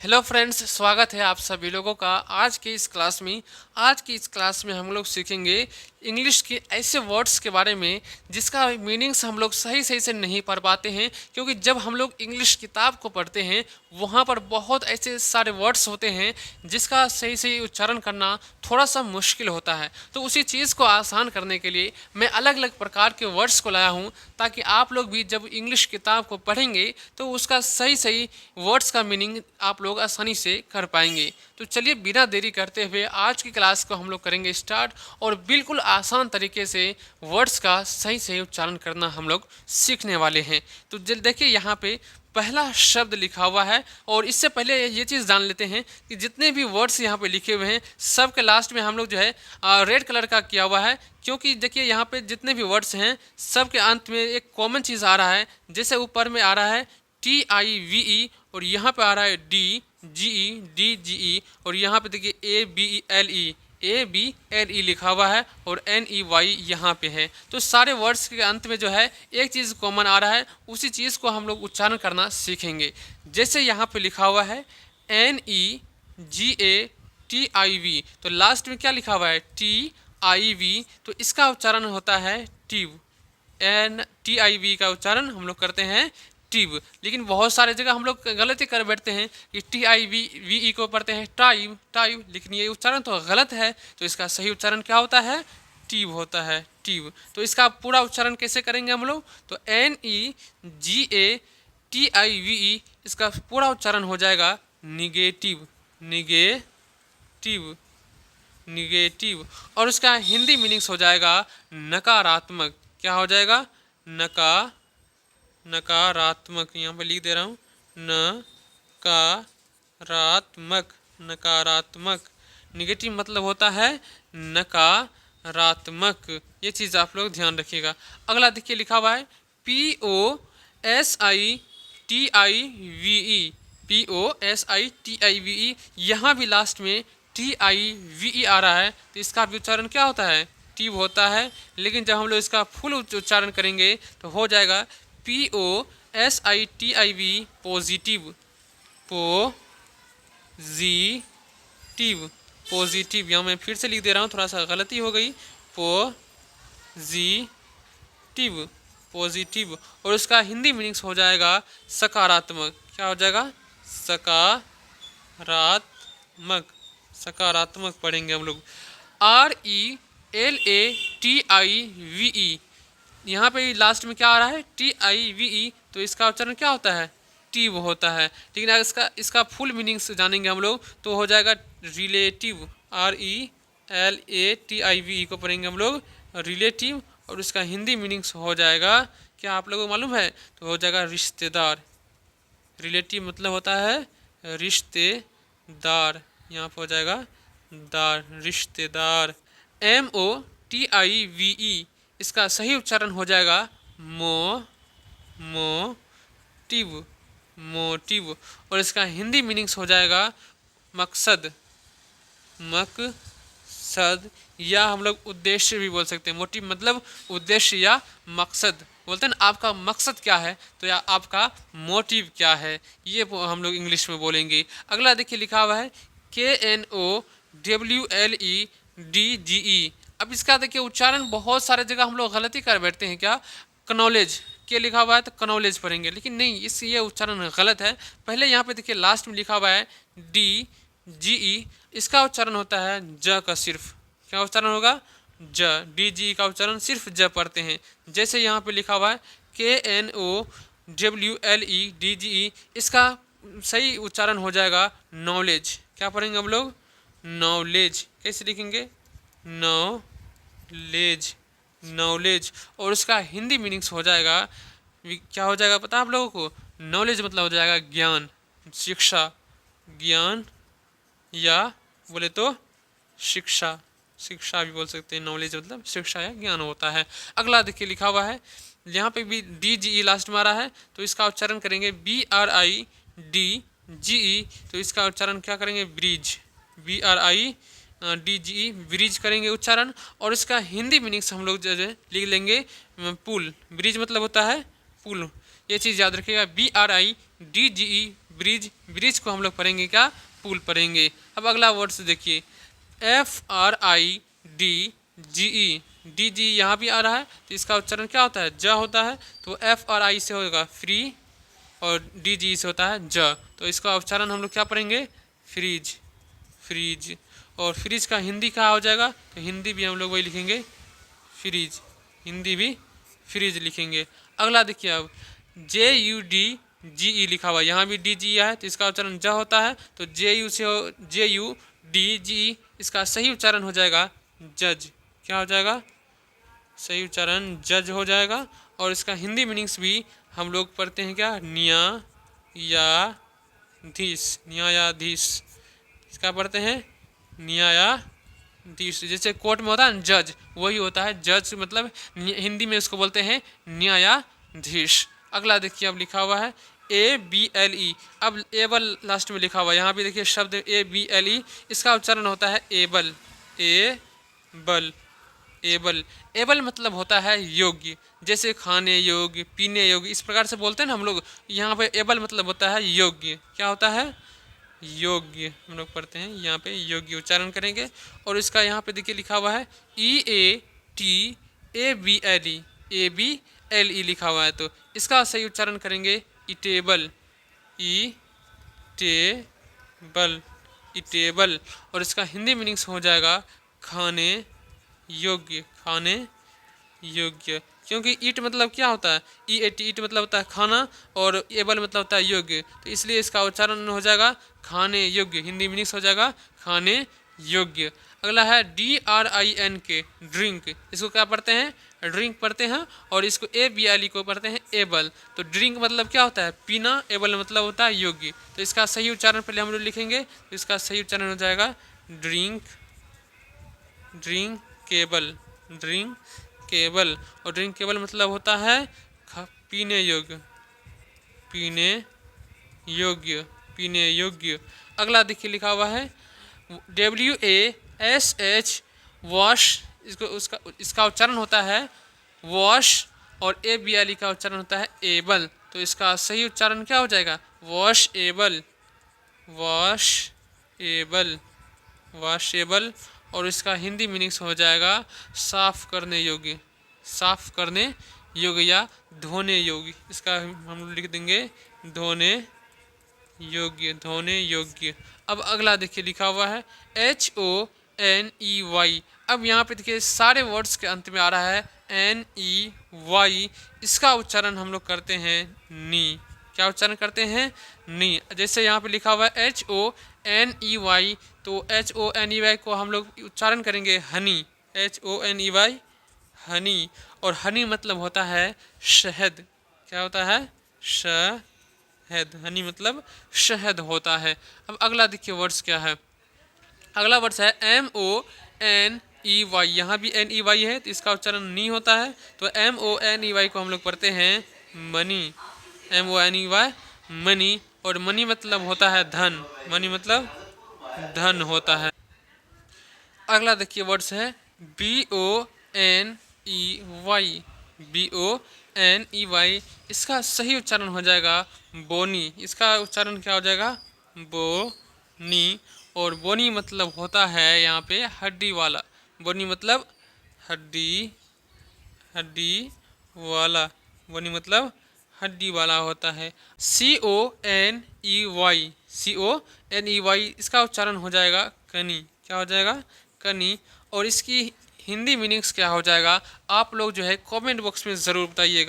Hello friends, स्वागत है आप सभी लोगों का आज की इस क्लास में हम लोग सीखेंगे इंग्लिश के ऐसे वर्ड्स के बारे में जिसका मीनिंग्स हम लोग सही सही से नहीं पढ़ पाते हैं। क्योंकि जब हम लोग इंग्लिश किताब को पढ़ते हैं वहाँ पर बहुत ऐसे सारे वर्ड्स होते हैं जिसका सही सही उच्चारण करना थोड़ा सा मुश्किल होता है। तो उसी चीज़ को आसान करने के लिए मैं अलग अलग प्रकार के वर्ड्स को लाया हूँ, ताकि आप लोग भी जब इंग्लिश किताब को पढ़ेंगे तो उसका सही सही वर्ड्स का मीनिंग आप लोग आसानी से कर पाएंगे। तो चलिए बिना देरी करते हुए आज की क्लास को हम लोग करेंगे स्टार्ट, और बिल्कुल आसान तरीके से वर्ड्स का सही सही उच्चारण करना हम लोग सीखने वाले हैं। तो देखिए यहाँ पे पहला शब्द लिखा हुआ है, और इससे पहले ये चीज़ जान लेते हैं कि जितने भी वर्ड्स यहाँ पे लिखे हुए हैं सब के लास्ट में हम लोग जो है रेड कलर का किया हुआ है। क्योंकि देखिए यहाँ पे जितने भी वर्ड्स हैं सब के अंत में एक कॉमन चीज़ आ रहा है। जैसे ऊपर में आ रहा है TIVE, और यहाँ पे आ रहा है DGE DGE, और यहाँ पे देखिए ABLE लिखा हुआ है, और NEY यहाँ पे है। तो सारे वर्ड्स के अंत में जो है एक चीज़ कॉमन आ रहा है, उसी चीज़ को हम लोग उच्चारण करना सीखेंगे। जैसे यहाँ पे लिखा हुआ है NEGATIV, तो लास्ट में क्या लिखा हुआ है TIV, तो इसका उच्चारण होता है टिव। TIV का उच्चारण हम लोग करते हैं टिव। लेकिन बहुत सारे जगह हम लोग गलती कर बैठते हैं कि TIVE को पढ़ते हैं टाइव टाइव, लेकिन ये उच्चारण तो गलत है। तो इसका सही उच्चारण क्या होता है टिव होता है टिव। तो इसका पूरा उच्चारण कैसे करेंगे हम लोग, तो NEGATIVE, इसका पूरा उच्चारण हो जाएगा निगेटिव निगेटिव निगेटिव। और उसका हिंदी मीनिंग्स हो जाएगा नकारात्मक। क्या हो जाएगा नकारात्मक। यहाँ पे लिख दे रहा हूँ नकारात्मक नकारात्मक। निगेटिव मतलब होता है नकारात्मक। ये चीज़ आप लोग ध्यान रखिएगा। अगला देखिए लिखा हुआ है POSITIVE यहाँ भी लास्ट में TIVE आ रहा है, तो इसका भी उच्चारण क्या होता है टिव होता है। लेकिन जब हम लोग इसका फुल उच्चारण करेंगे तो हो जाएगा POSITIV पॉजिटिव पॉजिटिव पॉजिटिव। यहाँ मैं फिर से लिख दे रहा हूँ, थोड़ा सा गलती हो गई। Positive positive. और उसका हिंदी मीनिंग्स हो जाएगा सकारात्मक। क्या हो जाएगा सकारात्मक सकारात्मक पढ़ेंगे हम लोग। RELATIVE, यहाँ पे लास्ट में क्या आ रहा है TIVE, तो इसका उच्चारण क्या होता है टिव होता है। लेकिन अगर इसका फुल मीनिंग्स जानेंगे हम लोग तो हो जाएगा रिलेटिव। RELATIVE को पढ़ेंगे हम लोग रिलेटिव, और उसका हिंदी मीनिंग्स हो जाएगा, क्या आप लोगों को मालूम है, तो हो जाएगा रिश्तेदार। रिलेटिव मतलब होता है रिश्तेदार, यहाँ पर हो जाएगा दार रिश्तेदार। MOTIVE, इसका सही उच्चारण हो जाएगा मोटिव मोटिव। और इसका हिंदी मीनिंग्स हो जाएगा मकसद मकसद, या हम लोग उद्देश्य भी बोल सकते हैं। मोटिव मतलब उद्देश्य या मकसद। बोलते हैं ना आपका मकसद क्या है, तो या आपका मोटिव क्या है, ये हम लोग इंग्लिश में बोलेंगे। अगला देखिए लिखा हुआ है KNOWLEDGE। अब इसका देखिए उच्चारण बहुत सारे जगह हम लोग गलती कर बैठते हैं। क्या कनॉलेज के लिखा हुआ है तो कनॉलेज पढ़ेंगे, लेकिन नहीं, इस ये उच्चारण गलत है। पहले यहाँ पे देखिए लास्ट में लिखा हुआ है DGE, इसका उच्चारण होता है ज का सिर्फ। क्या उच्चारण होगा ज। DGE का उच्चारण सिर्फ ज पढ़ते हैं। जैसे यहाँ पे लिखा हुआ है KNOWLEDGE, इसका सही उच्चारण हो जाएगा नॉलेज। क्या पढ़ेंगे हम लोग नॉलेज। कैसे लिखेंगे नॉलेज नॉलेज। और उसका हिंदी मीनिंग्स हो जाएगा, क्या हो जाएगा पता है आप लोगों को, नॉलेज मतलब हो जाएगा ज्ञान शिक्षा ज्ञान, या बोले तो शिक्षा शिक्षा भी बोल सकते हैं। नॉलेज मतलब शिक्षा या ज्ञान होता है। अगला देखिए लिखा हुआ है, यहाँ पे भी DGE लास्ट में आ रहा है, तो इसका उच्चारण करेंगे BRIDGE, तो इसका उच्चारण क्या करेंगे ब्रिज। BRIDGE ब्रिज करेंगे उच्चारण। और इसका हिंदी मीनिंग्स हम लोग जो लिख लेंगे पुल। ब्रिज मतलब होता है पुल, ये चीज़ याद रखिएगा। BRIDGE ब्रिज, ब्रिज को हम लोग पढ़ेंगे क्या, पुल पढ़ेंगे। अब अगला वर्ड से देखिए FRIDGE, DG यहाँ भी आ रहा है तो इसका उच्चारण क्या होता है, ज होता है। तो FRI से होगा फ्री और DG से होता है ज, तो इसका उच्चारण हम लोग क्या पढ़ेंगे, फ्रीज, फ्रीज। और फ्रीज का हिंदी क्या हो जाएगा, तो हिंदी भी हम लोग वही लिखेंगे फ्रीज, हिंदी भी फ्रीज लिखेंगे। अगला देखिए अब JUDGE लिखा हुआ, यहाँ भी DGE है तो इसका उच्चारण ज होता है। तो JUDGE इसका सही उच्चारण हो जाएगा जज, क्या हो जाएगा, सही उच्चारण जज हो जाएगा। और इसका हिंदी मीनिंग्स भी हम लोग पढ़ते हैं क्या, न्यायाधीश, न्यायाधीश, इसका पढ़ते हैं न्यायाधीश। जैसे कोर्ट में होता है जज, वही होता है जज, मतलब हिंदी में इसको बोलते हैं न्यायाधीश। अगला देखिए अब लिखा हुआ है ABLE, अब एबल लास्ट में लिखा हुआ है, यहाँ भी देखिए शब्द ABLE, इसका उच्चारण होता है एबल, एबल, एबल। एबल मतलब होता है योग्य, जैसे खाने योग्य, पीने योग्य, इस प्रकार से बोलते हैं ना हम लोग। यहाँ पे एबल मतलब होता है योग्य, क्या होता है, योग्य, हम लोग पढ़ते हैं यहाँ पे योग्य उच्चारण करेंगे। और इसका यहाँ पे देखिए लिखा हुआ है EATABLE, ABLE लिखा हुआ है, तो इसका सही उच्चारण करेंगे इटेबल, ईटेबल, इटेबल। और इसका हिंदी मीनिंग्स हो जाएगा खाने योग्य, खाने योग्य। क्योंकि ईट मतलब क्या होता है, EAT, ईट मतलब होता है खाना, और एबल मतलब होता है योग्य, तो इसलिए इसका उच्चारण हो जाएगा खाने योग्य, हिंदी मीनिंग्स हो जाएगा खाने योग्य। अगला है DRINK, ड्रिंक, इसको क्या पढ़ते हैं, ड्रिंक पढ़ते हैं। और इसको ABLE को पढ़ते हैं एबल। तो ड्रिंक मतलब क्या होता है, पीना, एबल मतलब होता है योग्य। तो इसका सही उच्चारण पहले हम लोग लिखेंगे, तो इसका सही उच्चारण हो जाएगा ड्रिंक, ड्रिंकेबल, ड्रिंकेबल। और ड्रिंकेबल मतलब होता है पीने योग्य, पीने योग्य, पीने योग्य। अगला देखिए लिखा हुआ है WASH, वॉश, इसका उच्चारण होता है वॉश, और ABLE का उच्चारण होता है एबल। तो इसका सही उच्चारण क्या हो जाएगा, wash able, wash able, washable. और इसका हिंदी मीनिंग्स हो जाएगा साफ करने योग्य, साफ करने योग्य या धोने योग्य। इसका हम लिख देंगे धोने योग्य, धोने योग्य। अब अगला देखिए लिखा हुआ है HONEY। अब यहाँ पे देखिए सारे वर्ड्स के अंत में आ रहा है NEY, इसका उच्चारण हम लोग करते हैं नी, क्या उच्चारण करते हैं, नी। जैसे यहाँ पे लिखा हुआ है HONEY, तो HONEY को हम लोग उच्चारण करेंगे हनी, HONEY, हनी। और हनी मतलब होता है शहद, क्या होता है, शहद, हनी मतलब शहद होता है। अब अगला देखिए वर्ड्स क्या है, अगला वर्ड्स है MONEY, यहाँ भी NEY है तो इसका उच्चारण नी होता है। तो MONEY को हम लोग पढ़ते हैं मनी, MONEY, मनी। और मनी मतलब होता है धन, मनी मतलब धन होता है। अगला देखिए वर्ड्स है BONEY, BONEY, इसका सही उच्चारण हो जाएगा बोनी, इसका उच्चारण क्या हो जाएगा, बोनी। और बोनी मतलब होता है यहाँ पे हड्डी वाला, बोनी मतलब हड्डी, हड्डी वाला, बोनी मतलब हड्डी वाला होता है। CONEY, CONEY, इसका उच्चारण हो जाएगा कनी, क्या हो जाएगा, कनी। और इसकी हिंदी मीनिंग्स क्या हो जाएगा, आप लोग जो है कमेंट बॉक्स में ज़रूर बताइएगा।